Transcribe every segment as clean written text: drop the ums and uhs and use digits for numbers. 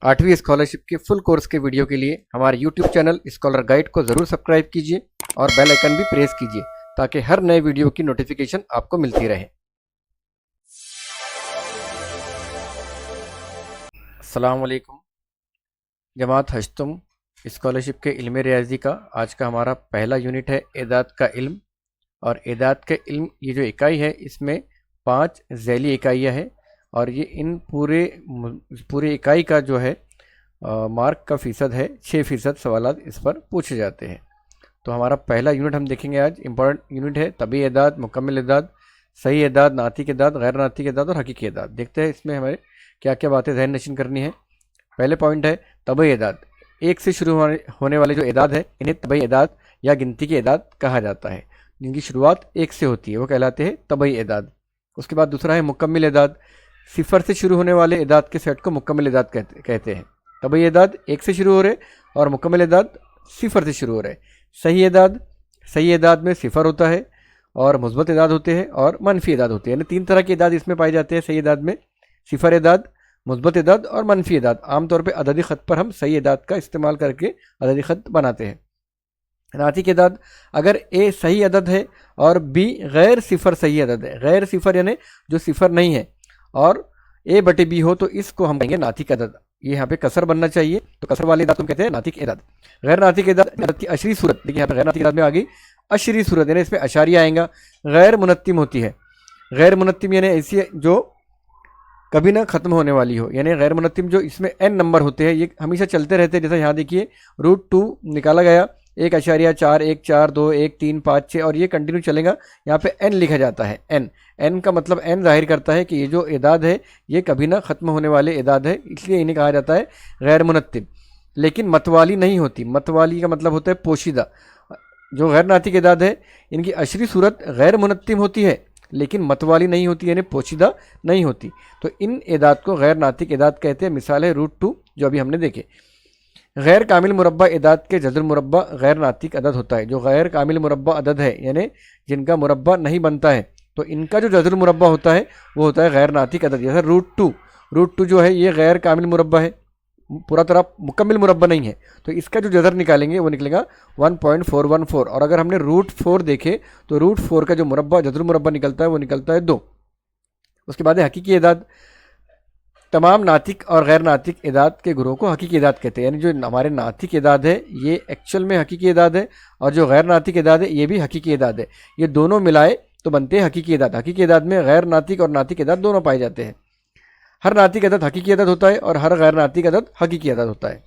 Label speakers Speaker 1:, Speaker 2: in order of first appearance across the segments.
Speaker 1: 8वीं स्कॉलरशिप के full course के वीडियो के लिए हमारे यूट्यूब चैनल स्कॉलर गाइड को ज़रूर सब्सक्राइब कीजिए और बेल आइकन भी प्रेस कीजिए ताकि हर नए वीडियो की नोटिफिकेशन आपको मिलती रहे। अस्सलाम वालेकुम। जमात हश्तुम स्कॉलरशिप के इल्म रियाजी का आज का हमारा पहला यूनिट है एदाद का इल्म। और एदाद के इल्म ये जो इकाई है इसमें 5 ज़ैली इकाइयाँ हैं और ये इन पूरे इकाई का जो है मार्क का फ़ीसद है 6% सवालात इस पर पूछे जाते हैं। तो हमारा पहला यूनिट हम देखेंगे आज। इम्पॉर्टेंट यूनिट है तबी एदाद, मुकम्मल एदाद, सही एदाद, नातिक एदाद, गैर नातिक एदाद और हकीकी एदाद। देखते हैं इसमें हमें क्या क्या बातें ज़हन नशीन करनी है। पहले पॉइंट है तबई एदाद। एक से शुरू होने वाले जो एदाद है इन्हें तबई एदाद या गिनती की एदाद कहा जाता है। जिनकी शुरुआत एक से होती है वो कहलाते हैं तबई एदाद। उसके बाद दूसरा है मुकम्मल एदाद। सिफर से शुरू होने वाले एदाद के सेट को मुकम्मल एदाद कहते हैं। तबई एदाद एक से शुरू हो रहे और मुकम्मल एदाद सिफर से शुरू हो रहे। सही एदाद में सिफर होता है और मुस्बत एदाद होते हैं और मनफी एदाद होते हैं। यानी 3 तरह के एदाद इसमें पाए जाते हैं सही एदाद में, सिफर एदाद, मुस्बत एदाद और मनफी एदाद। आमतौर पर अददी ख़त पर हम सही एदाद का इस्तेमाल करके अददी ख़त बनाते हैं। नातिक एदाद, अगर ए सही अदद है और बी गैर सिफर सही अदद है, गैर सिफर यानी जो सिफर नहीं है, और ए बटे बी हो तो इसको हम कहेंगे नातिक अदद। ये यहाँ पे कसर बनना चाहिए तो कसर वाले एदाद को कहते हैं नातिक एदाद। गैर नातिक एदाद की अशरी सूरत, देखिए यहाँ पे गैर नातिक एदाद में आ गई अशरी सूरत, यानी इसमें अशारिया आएगा। गैर मुनत्तिम होती है। गैर मुनत्तिम यानी ऐसी जो कभी ना ख़त्म होने वाली हो, यानी गैर मुनत्तिम जो इसमें n नंबर होते हैं ये हमेशा चलते रहते हैं। जैसा यहाँ देखिए √2 निकाला गया, 1.4, 1, 4, 2, 1, 3, 5, 6 और ये कंटिन्यू चलेगा। यहाँ पे n लिखा जाता है। n का मतलब n जाहिर करता है कि ये जो एदाद है ये कभी ना ख़त्म होने वाले एदाद है, इसलिए इन्हें कहा जाता है गैर मुनत्तिम। लेकिन मतवाली नहीं होती। मतवाली का मतलब होता है पोशीदा। जो गैर नातिक एदाद है इनकी अशरी सूरत गैर मुनत्तिम होती है लेकिन मतवाली नहीं होती, यानी पोशीदा नहीं होती। तो इन एदाद को गैर नातिक एदाद कहते हैं। मिसाल है √2 जो अभी हमने देखे। गैर कामिल मुरब्बा एदाद के जज़र मुरब्बा गैर नातिक अदद होता है। जो गैर कामिल मुरब्बा अदद है यानी जिनका मुरब्बा नहीं बनता है तो इनका जो जज़र मुरब्बा होता है वो होता है गैर नातिक अदद। जैसे √2 जो है ये गैर कामिल मुरब्बा है, पूरा तरह मुकम्मल मुरब्बा नहीं है, तो इसका जो जज़र निकालेंगे वो निकलेगा 1.414। और अगर हमने √4 देखे तो √4 का जो मुरब्बा जज़र मुरब्बा निकलता है वो निकलता है 2। उसके बाद है हकीकी एदाद। तमाम नातिक और गैर नातिक एदाद के ग्रोह को हकीकी एदाद कहते हैं। यानी जो हमारे नातिक एदाद है ये एक्चुअल में हकीकी एदाद है और जो गैर नातिक एदाद है ये भी हकीकी एदाद है। ये दोनों मिलाए तो बनते हैं हकीकी एदाद। हकीकी एदाद में गैर नातिक और नातिक एदाद दोनों पाए जाते हैं। हर नातिक अदद हकीकी अदद होता है और हर गैर नातिक अदद हकीकी अदद होता है।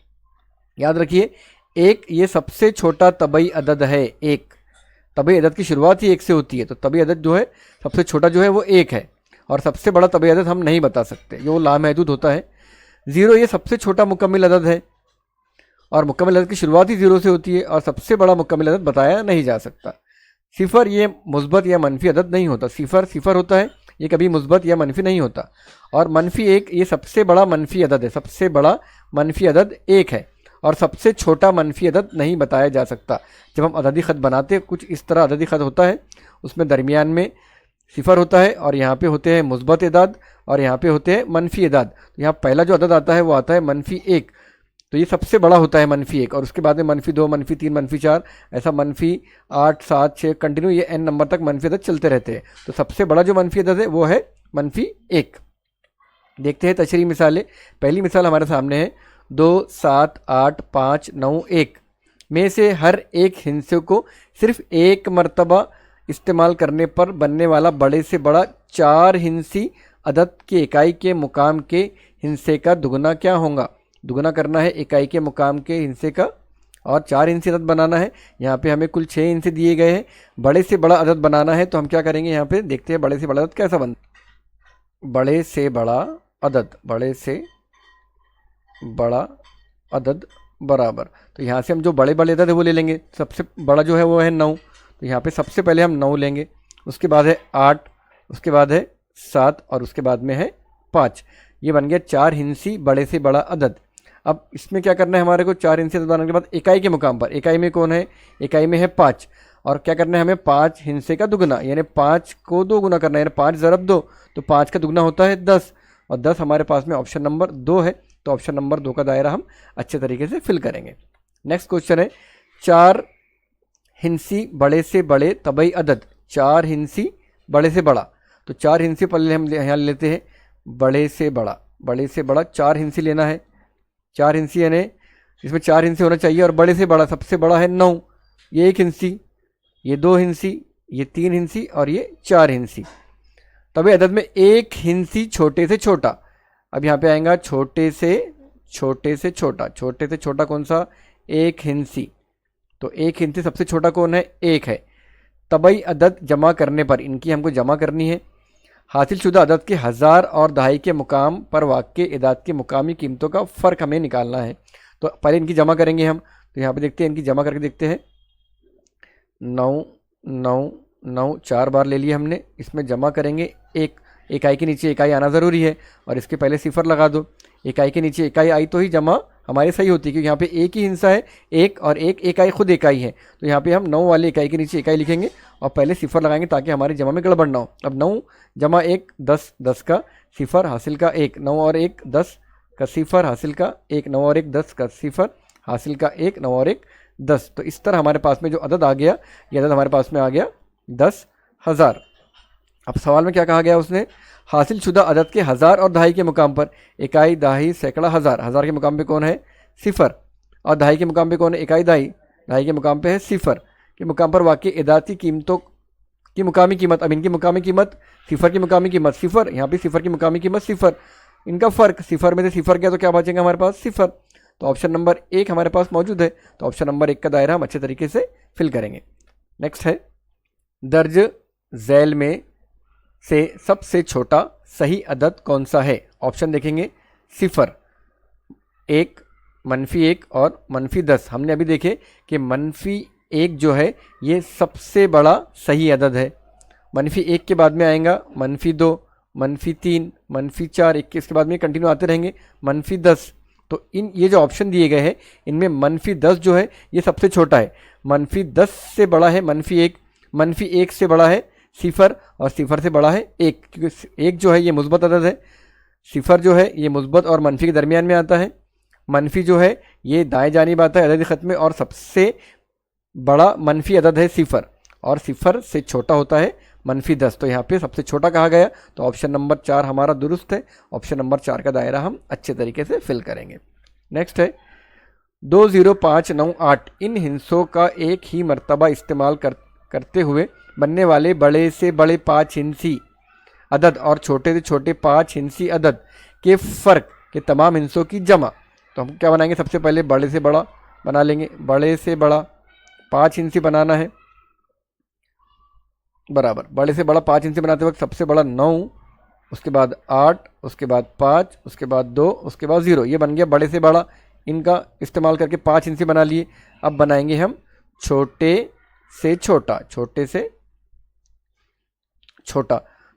Speaker 1: याद रखिए एक ये सबसे छोटा तबई अदद है। एक तबई अदद की शुरुआत ही 1 से होती है, तो तबई अदद जो है सबसे छोटा जो है वो 1 है और सबसे बड़ा तबई अदद हम नहीं बता सकते, ये वो लामहदूद होता है। 0 ये सबसे छोटा मुकम्मल अदद है और मुकम्मल अदद की शुरुआत ही 0 से होती है और सबसे बड़ा मुकम्मल अदद बताया नहीं जा सकता। सिफर ये मुस्बत या मनफी अदद नहीं होता। सिफर होता है, ये कभी मुस्बत या मनफी नहीं होता। और मनफी 1 ये सबसे बड़ा मनफी अदद है। सबसे बड़ा मनफी अदद 1 है और सबसे छोटा मनफी अदद नहीं बताया जा सकता। जब हम अददी ख़त बनाते कुछ इस तरह अददी ख़त होता है, उसमें दरमियान में सिफर होता है और यहाँ पे होते हैं मुस्बत एदाद और यहाँ पे होते हैं मनफी एदाद। तो यहाँ पहला जो अदद आता है वो आता है -1, तो ये सबसे बड़ा होता है -1 और उसके बाद में -2, -3, -4, ऐसा -8, 7, 6 कंटिन्यू ये n नंबर तक मनफी अदद चलते रहते हैं। तो सबसे बड़ा जो मनफी अदद है वो है -1। देखते हैं तशरीह मिसालें। पहली मिसाल हमारे सामने है 2, 7, 8, 5, 9, 1 में से हर एक हिस्से को सिर्फ एक मरतबा इस्तेमाल करने पर बनने वाला बड़े से बड़ा 4 हिंसी अदद की इकाई के मुकाम के हिस्से का दुगना क्या होगा। दुगना करना है इकाई के मुकाम के हिस्से का और 4 हिंसी अदद बनाना है। यहाँ पे हमें कुल 6 हिंसे दिए गए हैं। बड़े से बड़ा अदद बनाना है तो हम क्या करेंगे, यहाँ पे देखते हैं बड़े से बड़ा अदद कैसा बड़े से बड़ा अदद बराबर। तो यहाँ से हम जो बड़े अदद है वो ले लेंगे। सबसे बड़ा जो है वो है 9, तो यहाँ पे सबसे पहले हम 9 लेंगे। उसके बाद है 8, उसके बाद है 7 और उसके बाद में है 5। ये बन गया 4 हिंसी बड़े से बड़ा अदद। अब इसमें क्या करना है हमारे को, 4 हिंसे बनाने के बाद इकाई के मुकाम पर, इकाई में कौन है, इकाई में है 5 और क्या करना है हमें 5 हिंसे का दुगना, यानी 5 को 2 गुना करना है, यानी 5 ज़रब 2 तो 5 का दुगना होता है 10 और 10 हमारे पास में ऑप्शन नंबर 2 है। तो ऑप्शन नंबर 2 का दायरा हम अच्छे तरीके से फिल करेंगे। नेक्स्ट क्वेश्चन है 4 हिंसी बड़े से बड़े तबई अदद। 4 हिंसी बड़े से बड़ा, तो 4 हिंसी पहले हम यहाँ लेते हैं बड़े से बड़ा, बड़े से बड़ा 4 हिंसी लेना है। 4 हिंसी यानी इसमें 4 हिंसी होना चाहिए और बड़े से बड़ा सबसे बड़ा है 9, ये 1 हिंसी, ये 2 हिंसी, ये 3 हिंसी और ये 4 हिंसी। तभी अदद में 1 हिंसी छोटे से छोटा। अब यहाँ पे आएगा छोटे से छोटा, छोटे से छोटा कौन सा? 1 हिंसी। तो 1 हिंसी सबसे छोटा कौन है? 1 है। तबई अदद जमा करने पर, इनकी हमको जमा करनी है। हासिल शुदा अदद के हज़ार और दहाई के मुकाम पर वाक़ इदाद की मुकामी कीमतों का फ़र्क हमें निकालना है। तो पहले इनकी जमा करेंगे हम, तो यहाँ पे देखते हैं, इनकी जमा करके देखते हैं। 9 9 9 4 बार ले लिया हमने, इसमें जमा करेंगे एक इकाई के नीचे इकाई आना ज़रूरी है और इसके पहले सिफर लगा दो। इकाई के नीचे इकाई आई तो ही जमा हमारी सही होती है, क्योंकि यहाँ पे एक ही हिस्सा है, एक और एक इकाई खुद इकाई है। तो यहाँ पे हम 9 वाली इकाई के नीचे इकाई लिखेंगे और पहले सिफर लगाएंगे ताकि हमारी जमा में गड़बड़ ना हो। अब 9 जमा 1 10, 10 का सिफर हासिल का 1, 9 और 1 10 का सिफर हासिल का 1, 9 और 1 10 का सिफर हासिल का 1, 9 और 1 10। तो इस तरह हमारे पास में जो अदद आ गया, ये अदद हमारे पास में आ गया 10,000। अब सवाल में क्या कहा गया उसने? हासिल शुदा अदद के हज़ार और दहाई के मुकाम पर, इकाई दहाई सैकड़ा हज़ार, हज़ार के मुकाम पे कौन है? सिफर, और दहाई के मुकाम पे कौन है? इकाई दहाई, दहाई के मुकाम पे है सिफर के मुकाम पर वाक़ई इदाद की कीमतों की मुकामी कीमत। अब इनकी मुकामी कीमत, सिफर की मुकामी कीमत सिफर, यहाँ पे सिफर की मुकामी कीमत सिफर, इनका फ़र्क, सिफर में से सिफर गया तो क्या बचेगा हमारे पास? सिफर। तो ऑप्शन नंबर 1 हमारे पास मौजूद है, तो ऑप्शन नंबर 1 का दायरा हम अच्छे तरीके से फिल करेंगे। नेक्स्ट है दर्ज झैल में से सबसे छोटा सही अदद कौन सा है? ऑप्शन देखेंगे सिफर, 1, -1 और -10। हमने अभी देखे कि -1 जो है ये सबसे बड़ा सही अदद है। -1 के बाद में आएगा -2, -3, -4, इसके बाद में कंटिन्यू आते रहेंगे -10। तो ये जो ऑप्शन दिए गए हैं इनमें -10 जो है ये सबसे छोटा है। -10 से बड़ा है -1, -1 से बड़ा है सिफर और सिफर से बड़ा है 1, क्योंकि 1 जो है ये मुस्बत अदद है, सिफर जो है ये मुस्बत और मनफी के दरमियान में आता है, मनफी जो है ये दाएं जानिब आता है अदद ख़त में, और सबसे बड़ा मनफी अदद है सिफर, और सिफर से छोटा होता है -10। तो यहाँ पे सबसे छोटा कहा गया, तो ऑप्शन नंबर 4 हमारा दुरुस्त है। ऑप्शन नंबर 4 का दायरा हम अच्छे तरीके से फिल करेंगे। नेक्स्ट है 2 0 5 9 8। इन हिंसों का एक ही मर्तबा इस्तेमाल करते हुए बनने वाले बड़े से बड़े 5 हिंसी अदद और छोटे से छोटे 5 हिंसी अदद के फ़र्क के तमाम हिंसों की जमा। तो हम क्या बनाएंगे? सबसे पहले बड़े से बड़ा बना लेंगे, बड़े से बड़ा 5 हिंसी बनाना है बराबर। बड़े से बड़ा 5 हिंसी बनाते वक्त सबसे बड़ा 9, उसके बाद 8, उसके बाद 5, उसके बाद 2, उसके बाद 0, ये बन गया बड़े से बड़ा। इनका इस्तेमाल करके 5 हिंसी बना लिए। अब बनाएंगे हम छोटे से छोटा, छोटे से छोटा।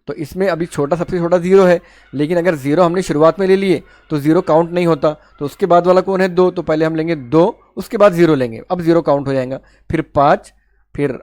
Speaker 1: तो इसमें अभी छोटा सबसे छोटा 0 है, लेकिन अगर 0 हमने शुरुआत में ले लिए तो 0 काउंट नहीं होता। तो उसके बाद वाला कौन है? 2, तो पहले हम लेंगे 2, उसके बाद 0 लेंगे, अब 0 काउंट हो जाएगा, फिर 5, फिर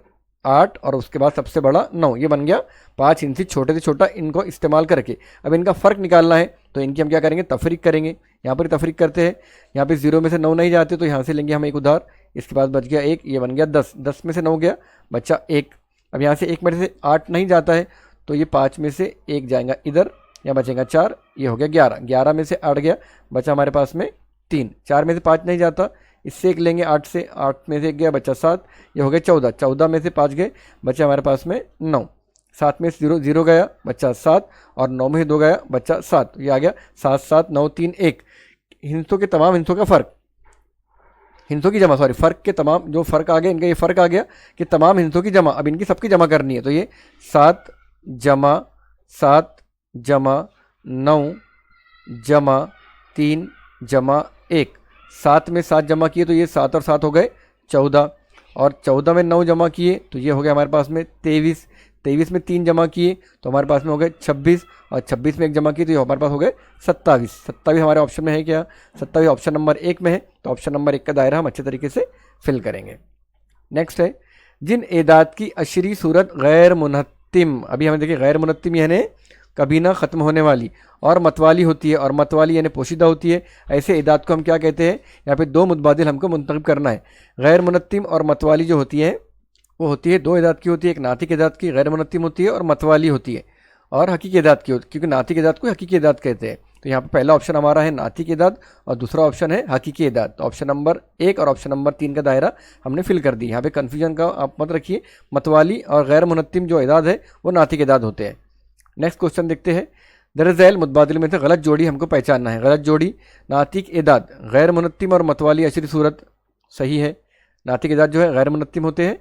Speaker 1: 8 और उसके बाद सबसे बड़ा 9। ये बन गया 5 हिंसी छोटे से छोटा, इनको इस्तेमाल करके। अब इनका फ़र्क निकालना है, तो इनकी हम क्या करेंगे? तफरीक करेंगे। यहाँ पर तफरीक करते हैं, यहाँ पे 0 में से 9 नहीं जाते, तो यहाँ से लेंगे हम एक उधार, इसके बाद बच गया 1, ये बन गया 10, 10 में से 9 गया, बचा 1। अब यहाँ से 1 में से 8 नहीं जाता है, तो ये 5 में से 1 जाएगा इधर, या बचेगा 4, ये हो गया 11, 11 में से 8 गया, बचा हमारे पास में 3, 4 में से 5 नहीं जाता, इससे 1 लेंगे 8 से, 8 में से 1 गया, बचा 7, ये हो गया 14, 14 में से 5 गए, बचा हमारे पास में 9, 7 में से 0 गया, बचा 7, और 9 में से 2 गया, बचा 7, ये आ गया 7 7 9 3 1। हिंसों के तमाम हिंसों का फ़र्क, हिंसों की जमा, सॉरी फ़र्क के तमाम जो फ़र्क आ गया इनका, ये फ़र्क आ गया कि तमाम हिंसों की जमा। अब इनकी सबकी जमा करनी है, तो ये 7 जमा 7 जमा 9 जमा 3 जमा 1, 7 में 7 जमा किए तो ये 7 और 7 हो गए 14, और 14 में 9 जमा किए तो ये हो गया हमारे पास में 23, 23 में 3 जमा किए तो हमारे पास में हो गए 26, और 26 में 1 जमा किए तो ये हमारे पास हो गए 27। 27 हमारे ऑप्शन में है क्या? 27 ऑप्शन नंबर 1 में है, तो ऑप्शन नंबर 1 का दायरा हम अच्छे तरीके से फिल करेंगे। नेक्स्ट है जिन एदाद की अशरी सूरत गैर मुनत्तिम। अभी हमें देखिए गैर मुनत्तिम यानी कभी ना ख़त्म होने वाली और मतवाली होती है, और मतवाली यानी पोशीदा होती है, ऐसे इदाद को हम क्या कहते हैं? यहाँ पे दो मुतबादिल हमको मुंतखब करना है। गैर मुनत्तिम और मतवाली जो होती है वो होती है दो इदाद की होती है, एक नातिक इदाद की गैर मुनत्तिम होती है और मतवाली होती है, और हकीकी इदाद की होती है, क्योंकि नातिक इदाद को हकीकी इदाद कहते हैं। तो यहाँ पे पहला ऑप्शन हमारा है नातिक इदाद और दूसरा ऑप्शन है हकीकी इदाद। तो ऑप्शन नंबर 1 और ऑप्शन नंबर 3 का दायरा हमने फिल कर दी। यहाँ पे कन्फ्यूजन का आप मत रखिए, मतवाली और गैर मुनत्तिम जो इदाद है वो नातिक इदाद होते हैं। नेक्स्ट क्वेश्चन देखते हैं। दरअसल मुतबादिल में से गलत जोड़ी हमको पहचानना है। गलत जोड़ी नातिक इदाद गैर मुनत्तिम और मतवाली अशरी सूरत सही है। नातिक इदाद जो है गैर मुनत्तिम होते हैं,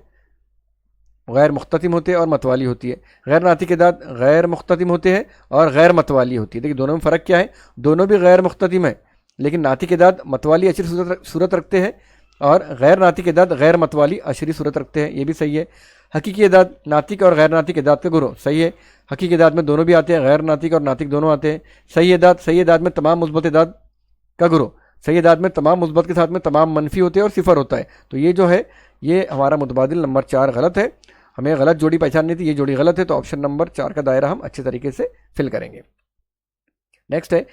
Speaker 1: गैर मुख्ततिम होते हैं और मतवाली होती है। गैर नातिक इदाद गैर मुख्ततिम होते हैं और गैर मतवाली होती है। देखिए दोनों में फ़र्क क्या है? दोनों भी गैर मुख्ततिम है, लेकिन नातिक इदाद मतवाली अशरी सूरत रखते हैं और गैर नातिक इदाद गैर मतवाली अशरी सूरत रखते हैं, ये भी सही है। हकीकी इदाद नातिक और गैर नातिक इदाद का गुरो सही है। हकीकी इदाद में दोनों भी आते हैं, गैर नातिक और नातिक दोनों आते हैं। सही इदाद में तमाम मुस्बत इदाद का गुरो, सही इदाद में तमाम मुस्बत के साथ में तमाम मनफी होते हैं और सिफर होता है। तो ये जो है ये हमारा मुतबादिल नंबर 4 गलत है। हमें गलत जोड़ी पहचाननी थी, ये जोड़ी गलत है, तो ऑप्शन नंबर 4 का दायरा हम अच्छे तरीके से फिल करेंगे। नेक्स्ट है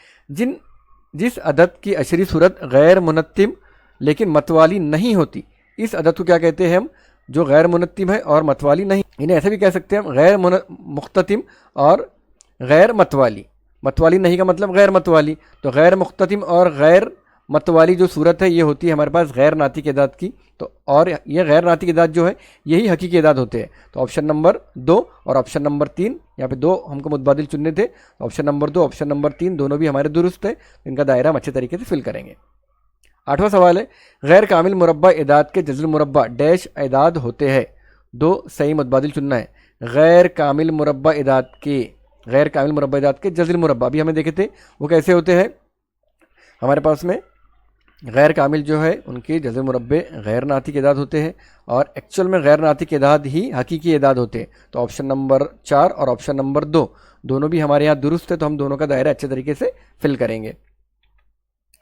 Speaker 1: जिस अदद की अशरी सूरत गैर मुनत्तिम लेकिन मतवाली नहीं होती, इस अदद को क्या कहते हैं हम? जो गैर मुनत्तिम है और मतवाली नहीं, इन्हें ऐसे भी कह सकते हैं हम गैर मुख्ततिम और गैर मतवाली। मतवाली नहीं का मतलब गैर मतवाली, तो गैर मुख्ततिम और गैर मतवाली जो सूरत है ये होती है हमारे पास गैर नातिक इदाद की। तो और ये गैर नातिक इदाद जो है यही हकीकी इदाद होते हैं। तो ऑप्शन नंबर 2 और ऑप्शन नंबर 3, यहाँ पे 2 हमको मुतबादिल चुनने थे, ऑप्शन नंबर 2 ऑप्शन नंबर 3 दोनों भी हमारे दुरुस्त है। इनका दायरा हम अच्छे तरीके से फिल करेंगे। 8वां सवाल है गैर कामिल मुरब्बा इदाद के जज़ल मुरब्बा डैश इदाद होते हैं। 2 सही मुतबादिल चुनना है। गैर कामिल मुरब्बा इदाद के जज़ल मुरब्बा अभी हमें देखे थे वो कैसे होते हैं। हमारे पास में गैर कामिल जो है उनके जज़ल मुरब्बे गैर नातिक इदाद होते हैं और एक्चुअल में गैर नातिक इदाद ही हकीकी इदाद होते हैं। तो ऑप्शन नंबर 4 और ऑप्शन नंबर 2 दोनों भी हमारे यहाँ दुरुस्त है, तो हम दोनों का दायरा अच्छे तरीके से फिल करेंगे।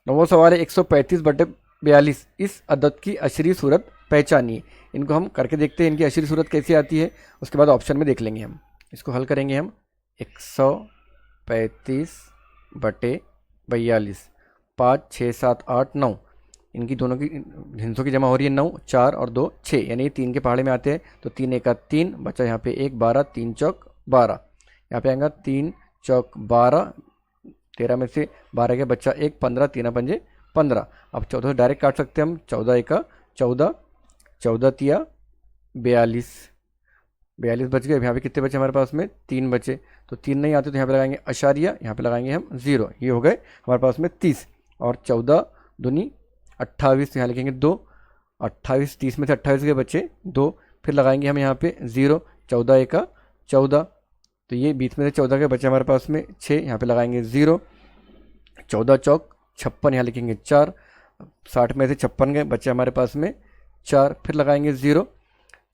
Speaker 1: 9वां सवाल है 135/42 इस अदद की अशरी सूरत पहचानिए। इनको हम करके देखते हैं इनकी अशरी सूरत कैसी आती है, उसके बाद ऑप्शन में देख लेंगे। हम इसको हल करेंगे। हम 135/42 5 6 7 8 9 इनकी दोनों की हिंसों की जमा हो रही है 9, 4 और 2 6, यानी 3 के पहाड़े में आते हैं। तो 3 1 3 बचा यहाँ पे 1 12 3 चौक 12, यहाँ पे आएगा 3 चौक 12, 13 में से 12 के बच्चा 1 15 3 पंजे 15। अब 14 से डायरेक्ट काट सकते हैं हम। 14 1 14, 14 3 42 बच गए। यहाँ पे कितने बचे हमारे पास में? 3 बचे। तो 3 नहीं आते तो यहाँ पे लगाएंगे अशारिया, यहाँ पे लगाएंगे हम 0, ये हो गए हमारे पास में 30। और 14 दूनी 28, यहाँ लिखेंगे 2, 28 30 में से 28 के बचे 2, फिर लगाएंगे हम यहाँ पे 0, 14 1 14, तो ये 20 में से 14 के बचे हमारे पास में 6, यहाँ पे लगाएंगे 0, 14 चौक 56, यहाँ लिखेंगे 4, 60 में से 56 के बचे हमारे पास में 4, फिर लगाएंगे 0,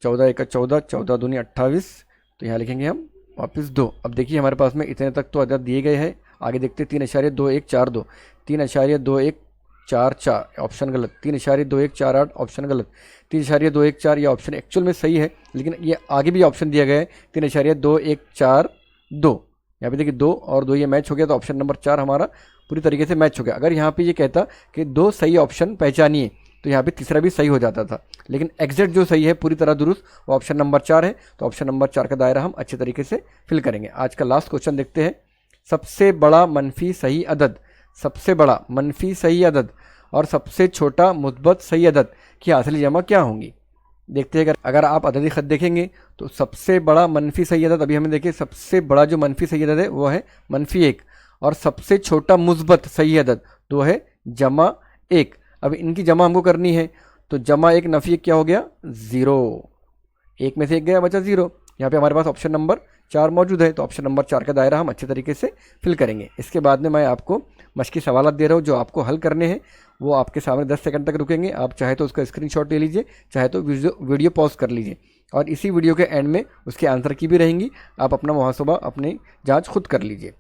Speaker 1: 14 1 14, 14 दूनी 28, तो यहाँ लिखेंगे हम वापस 2। अब देखिए हमारे पास में इतने तक तो अदद दिए गए हैं। आगे देखते 3.2142, 3.214 ऑप्शन गलत, 3.2148 ऑप्शन गलत, 3.214 ये ऑप्शन एक्चुअल में सही है, लेकिन ये आगे भी ऑप्शन दिया गया है 3.2142। यहाँ पे देखिए 2 और 2 ये मैच हो गया, तो ऑप्शन नंबर 4 हमारा पूरी तरीके से मैच हो गया। अगर यहाँ पे ये कहता कि 2 सही ऑप्शन पहचानिए तो यहाँ पे तीसरा भी सही हो जाता था, लेकिन एग्जैक्ट जो सही है पूरी तरह दुरुस्त वो ऑप्शन नंबर 4 है। तो ऑप्शन नंबर 4 का दायरा हम अच्छे तरीके से फिल करेंगे। आज का लास्ट क्वेश्चन देखते हैं। सबसे बड़ा मनफी सही अदद, सबसे बड़ा मनफी सही अदद और सबसे छोटा मुस्बत सही अदद की हासिल जमा क्या होंगी? देखते हैं। अगर आप अददी ख़त देखेंगे तो सबसे बड़ा मनफी सही अदद, अभी हमें देखिए सबसे बड़ा जो मनफी सही अदद है वो है -1, और सबसे छोटा मुस्बत सही अदद तो है -1। अब इनकी जमा हमको करनी है, तो -1 नफी 1 क्या हो गया? 0, 1 में से 1 गया बचा 0। यहाँ पे हमारे पास ऑप्शन नंबर 4 मौजूद है, तो ऑप्शन नंबर 4 का दायरा हम अच्छे तरीके से फिल करेंगे। इसके बाद में मैं आपको मश्की सवाल दे रहा हूँ जो आपको हल करने हैं, वो आपके सामने 10 सेकंड तक रुकेंगे। आप चाहे तो उसका स्क्रीनशॉट ले लीजिए, चाहे तो वीडियो पॉज कर लीजिए, और इसी वीडियो के एंड में उसके आंसर की भी रहेंगी। आप अपना मुहासबा अपनी जाँच खुद कर लीजिए।